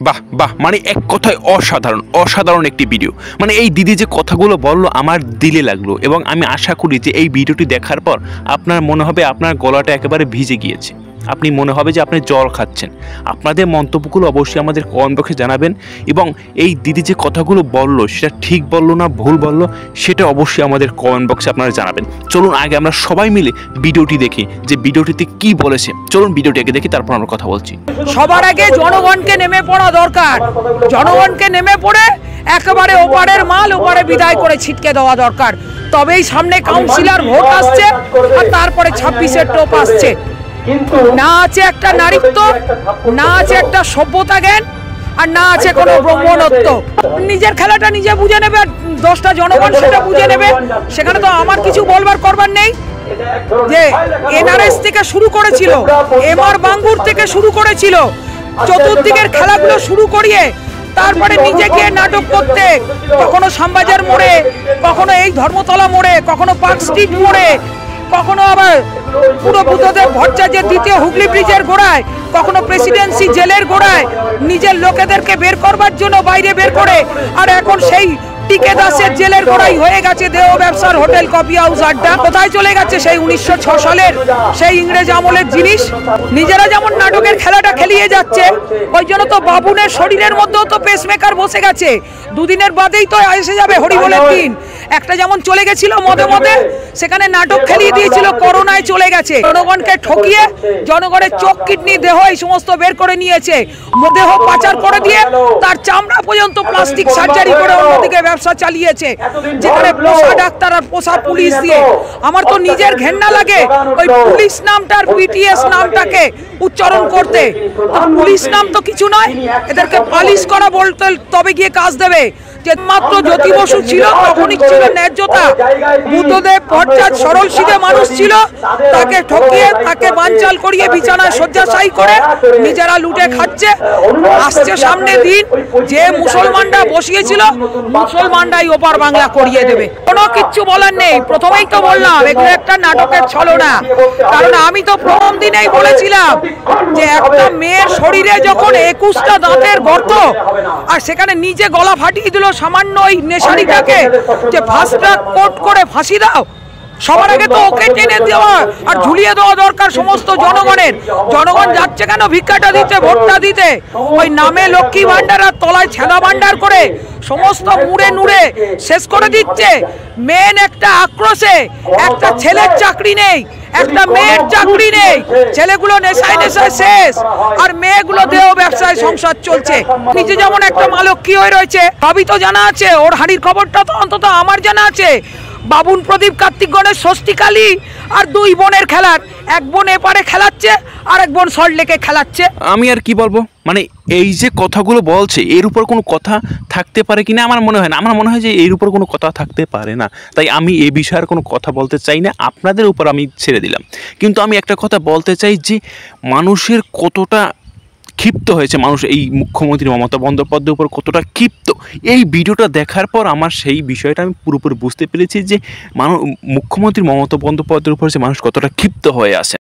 বাহ বাহ, মানে এক কথায় অসাধারণ অসাধারণ একটি ভিডিও। মানে এই দিদি যে কথাগুলো বললো আমার দিলে লাগলো, এবং আমি আশা করি যে এই ভিডিওটি দেখার পর আপনার মনে হবে আপনার গলাটা একেবারে ভিজে গিয়েছে, আপনি মনে হবে যে আপনি জল খাচ্ছেন। আপনাদের মন্তব্যগুলো অবশ্যই আমাদের কমেন্ট বক্সে জানাবেন, এবং এই দিদি যে কথাগুলো বললো সেটা ঠিক বললো না ভুল বললো সেটা অবশ্যই আমাদের কমেন্ট বক্সে আপনারা জানাবেন। চলুন আগে আমরা সবাই মিলে ভিডিওটি দেখি যে ভিডিওটিতে কি বলেছে। চলুন ভিডিওটি আগে দেখি, তারপর আমরা কথা বলছি। সবার আগে জনগণকে নেমে পড়া দরকার, জনগণকে নেমে পড়ে একেবারে ওপারের মাল ওপারে বিদায় করে ছিটকে দেওয়া দরকার। তবেই সামনে কাউন্সিলর ভোট আসছে, আর তারপরে 26-এর টোপ আসছে। না আছে একটা নারীত্ব, না আছে একটা সভ্যতা জ্ঞান, আর না আছে কোনো ব্রহ্মণত্ব। নিজের খেলাটা নিজে বুঝে নেবে, আর 10টা জনগণ সেটা বুঝে নেবে। সেখানে তো আমার কিছু বলবার করবার নেই। যে এনআরএস থেকে শুরু করেছিল, এমআর বাঙ্গুর থেকে শুরু করেছিল, চতুর্দিকের খেলাগুলো শুরু করিয়ে তারপরে নিজে গিয়ে নাটক করতে, কখনো শ্যামবাজার মোড়ে, কখনো এই ধর্মতলা মোড়ে, কখনো পার্ক স্ট্রিট মোড়ে, কখনো আবার পুরো বুদ্ধদেব ভট্টাচার্যের দ্বিতীয় হুগলি ব্রিজের গোড়ায়, কখনো প্রেসিডেন্সি জেলের গোড়ায় নিজের লোকেদেরকে বের করবার জন্য বাইরে বের করে, আর এখন সেই টিকে দাসের জেলের গোড়াই হয়ে গেছে দেহ ব্যবসার হোটেল কফি হাউস আড্ডা। কোথায় চলে গেছে সেই 1906 সালের সেই ইংরেজ আমলের জিনিস? নিজেরা যেমন নাটকের খেলাটা খেলিয়ে যাচ্ছে, ওই জন্য তো বাবুনের শরীরের মধ্যেও তো পেসমেকার বসে গেছে। দুদিনের বাদেই তো এসে যাবে হরিবোলের দিন। একটা যেমন চলে গেছিল মদে মদে, সেখানে নাটক খেলিয়ে দিয়েছিল, করোনায় চলে গেছে। জনগণকে ঠকিয়ে জনগণের চোখ, কিডনি, দেহ এই সমস্ত বের করে নিয়েছে। দেহ পাচার করে দিয়ে তার চামড়া পর্যন্ত প্লাস্টিক সার্জারি করে অন্যদিকে ব্যবসা চালিয়েছে, যেখানে পোষা ডাক্তার আর পোষা পুলিশ দিয়ে। আমার তো নিজের ঘেন্না লাগে ওই পুলিশ নামটার পিটিএস নামটাকে উচ্চারণ করতে। পুলিশ নাম তো কিছু নয়, এদেরকে পালিশ করা বলতে তবে গিয়ে কাজ দেবে। যে মাত্র জ্যোতি বসু ছিল তখনই ছিল ন্যায্যতা। বুদ্ধদেব ভট্টাচার্য সরল সিধে মানুষ ছিল, তাকে ঠকিয়ে তাকে বানচাল করিয়ে বিছানায় শয্যাশায়ী করে নিজেরা লুটে খাচ্ছে। আসছে সামনে দিন, যে মুসলমানরা বসিয়েছিল মুসলমানরাই ওপার বাংলা করিয়ে দেবে। কোনো কিচ্ছু বলার নেই। প্রথমেই তো বললাম এগুলো একটা নাটকের ছলনা। কারণ আমি তো প্রথম দিনেই বলেছিলাম যে একটা মেয়ের শরীরে যখন 21টা দাঁতের গর্ত, আর সেখানে নিজে গলা ফাটিয়ে দিল সামান্য ওই নেশারিটাকে, যে ফাঁসটা কোট করে ফাঁসি দাও। সবার আগে তো ওকে টেনে দেওয়া আর ঝুলিয়ে দেওয়া দরকার সমস্ত জনগণের। জনগণ যাচ্ছে কেন ভিক্ষাটা দিতে, ভোটটা দিতে? ওই নামে লক্ষ্মী ভান্ডার আর তলায় ছেঁদা ভান্ডার করে সমস্ত মুড়ে নুড়ে শেষ করে দিচ্ছে। মেন একটা আক্রোশে একটা ছেলের চাকরি নেই, একটা মেয়ের চাকরি নেই, ছেলেগুলো নেশায় নেশায় শেষ, আর মেয়েগুলো দেহ ব্যবসায় সংসার চলছে। নিজে যেমন একটা মালক্ষী হয়ে রয়েছে, সবই তো জানা আছে। ওর হাড়ির খবরটা তো অন্তত আমার জানা আছে। বাবুন প্রদীপ কার্তিক গণেশ ষষ্ঠীকালী আর 2 বোনের খেলার, এক বোন এপারে খেলাচ্ছে আর এক বোন সল্টলেকে খেলাচ্ছে। আমি আর কি বলবো, মানে এই যে কথাগুলো বলছে এর উপর কোনো কথা থাকতে পারে কিনা আমার মনে হয় না। আমার মনে হয় যে এর উপর কোনো কথা থাকতে পারে না, তাই আমি এ বিষয়ে আর কোনো কথা বলতে চাই না, আপনাদের উপর আমি ছেড়ে দিলাম। কিন্তু আমি একটা কথা বলতে চাই যে মানুষের কতটা ক্ষিপ্ত হয়েছে, মানুষ এই মুখ্যমন্ত্রী মমতা বন্দ্যোপাধ্যায়ের উপর কতটা ক্ষিপ্ত। এই ভিডিওটা দেখার পর আমার সেই বিষয়টা আমি পুরোপুরি বুঝতে পেরেছি যে মুখ্যমন্ত্রী মমতা বন্দ্যোপাধ্যায়ের উপর যে মানুষ কতটা ক্ষিপ্ত হয়ে আছে।